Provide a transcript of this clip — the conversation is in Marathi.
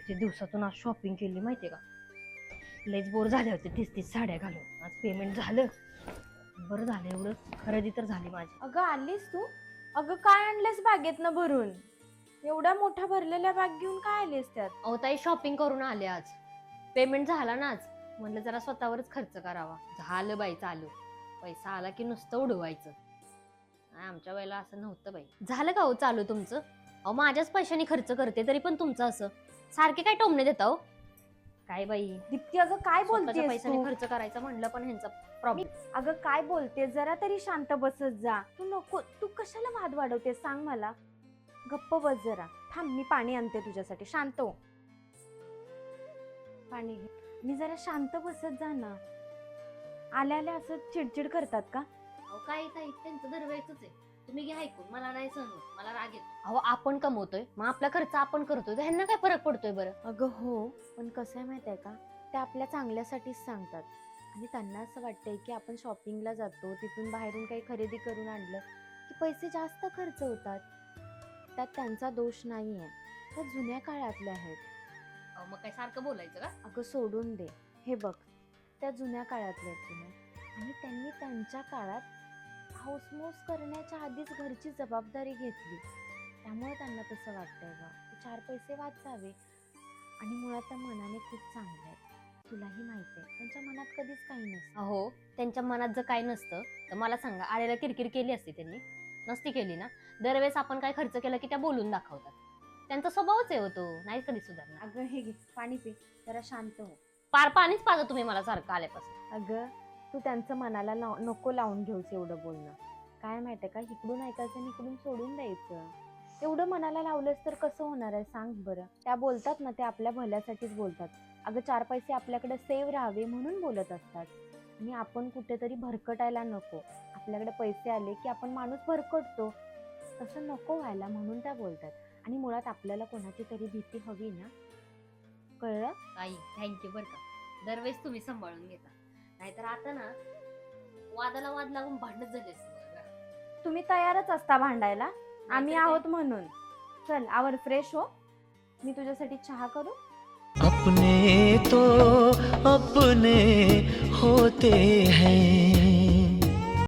किती दिवसातून आज शॉपिंग केली माहितीये का. लयच बोर झाले होते 30-30 साड्या घालून. आज पेमेंट झालं, बरं झालं, एवढं खरेदी तर झाली माझी. अगं आलीस तू? अगं काय आणलेस बॅगेतनं भरून? एवढ्या मोठ्या भरलेल्या बॅग घेऊन काय आलीस त्यात? अहो ताई, शॉपिंग करून आले आज. पेमेंट झाला ना आज, म्हणलं जरा स्वतःवरच खर्च करावा. झालं बाई चालू. पैसा आला की नुसतं उडवायचं. आमच्या वेळेला असं नव्हतं बाई. झालं का हो चालू तुमचं? अहो माझ्याच पैशाने खर्च करते तरी पण तुमचं असं सारखे काय टोमणे देता हो? काय बाई, दीप्ती अगं काय स्वतःच्या बोलतेस पैशाने तू? खर्च करायचं म्हणलं पण ह्यांचा प्रॉब्लेम. अगं काय बोलतेस? जरा तरी शांत बसत जा. तू नको, तू कशाला वाद वाढवतेस सांग मला. गप्प बस जरा. थांब मी पाणी आणते तुझ्यासाठी. शांत हो. पाणी घे. मी जरा शांत बसत जा ना. आल्या आल्या असं चिडचिड करतात का? अहो काय ताई, त्यांचं दरवेळेच आहे. तुम्ही घ्या ऐकून, मला नाही सहन होत, मला राग येतो. अहो आपण कमवतोय, मग आपला खर्च आपण करतोय, तर ह्यांना काय फरक पडतोय बरं? अगं हो, पण कसं आहे माहिती आहे का, ते आपल्या चांगल्यासाठीच सांगतात. आणि त्यांना असं वाटतंय की आपण शॉपिंगला जातो, तिथून बाहेरून काही खरेदी करून आणलं की पैसे जास्त खर्च होतात. त्यात त्यांचा दोष नाही आहे, त्या जुन्या काळातल्या आहेत. अहो मग काय सारखं बोलायचं का? अगं सोडून दे. हे बघ, त्या जुन्या काळातल्या आहेत तुम्ही, आणि त्यांनी त्यांच्या काळात हाऊसमौस करण्याच्या आधीच घरची जबाबदारी घेतली, त्यामुळे त्यांना तसं वाटतंय बा की 4 पैसे वाचावे. आणि मुळात त्या मनाने खूप चांगले आहेत, तुलाही माहिती आहे. त्यांच्या मनात कधीच काही नसतं. अहो त्यांच्या मनात जर काय नसतं तर मला सांगा, आलेला किरकिर केली असती त्यांनी? नसती केली ना. दरवेळेस आपण काय खर्च केला की त्या बोलून दाखवतात. त्यांचा स्वभावच आहे होतो, नाही कधी सुधारणार. अगं हे घे पाणी पी, जरा शांत हो. पार पाणीच पाजा तुम्ही मला सारखं आल्यापासून. अगं तू त्यांचं मनाला नको लावून घेऊस एवढं बोलणं. काय माहितीये का, इकडून ऐकायचं आणि इकडून सोडून द्यायचं. एवढं मनाला लावलंस तर कसं होणार आहे सांग बरं. त्या बोलतात ना, ते आपल्या भल्यासाठीच बोलतात. अगं 4 पैसे आपल्याकडे सेव्ह राहावे म्हणून बोलत असतात. आणि आपण कुठेतरी भरकटायला नको. आपल्याकडे पैसे आले की आपण माणूस भरकटतो, तसं नको व्हायला म्हणून त्या बोलतात. आणि मुळात आपल्याला कोणाची तरी भीती हवी ना, कळलं? ताई थँक्यू बरं का, दरवेळेस तुम्ही सांभाळून घेता. नाहीतर आता ना वादाला वाद लागून भांडणच झाले असते. तुम्ही तयारच असता भांडायला, आम्ही आहोत म्हणून. चल आवर, फ्रेश हो. मी तुझ्यासाठी चहा करू? अपने तो अपने होते हैं.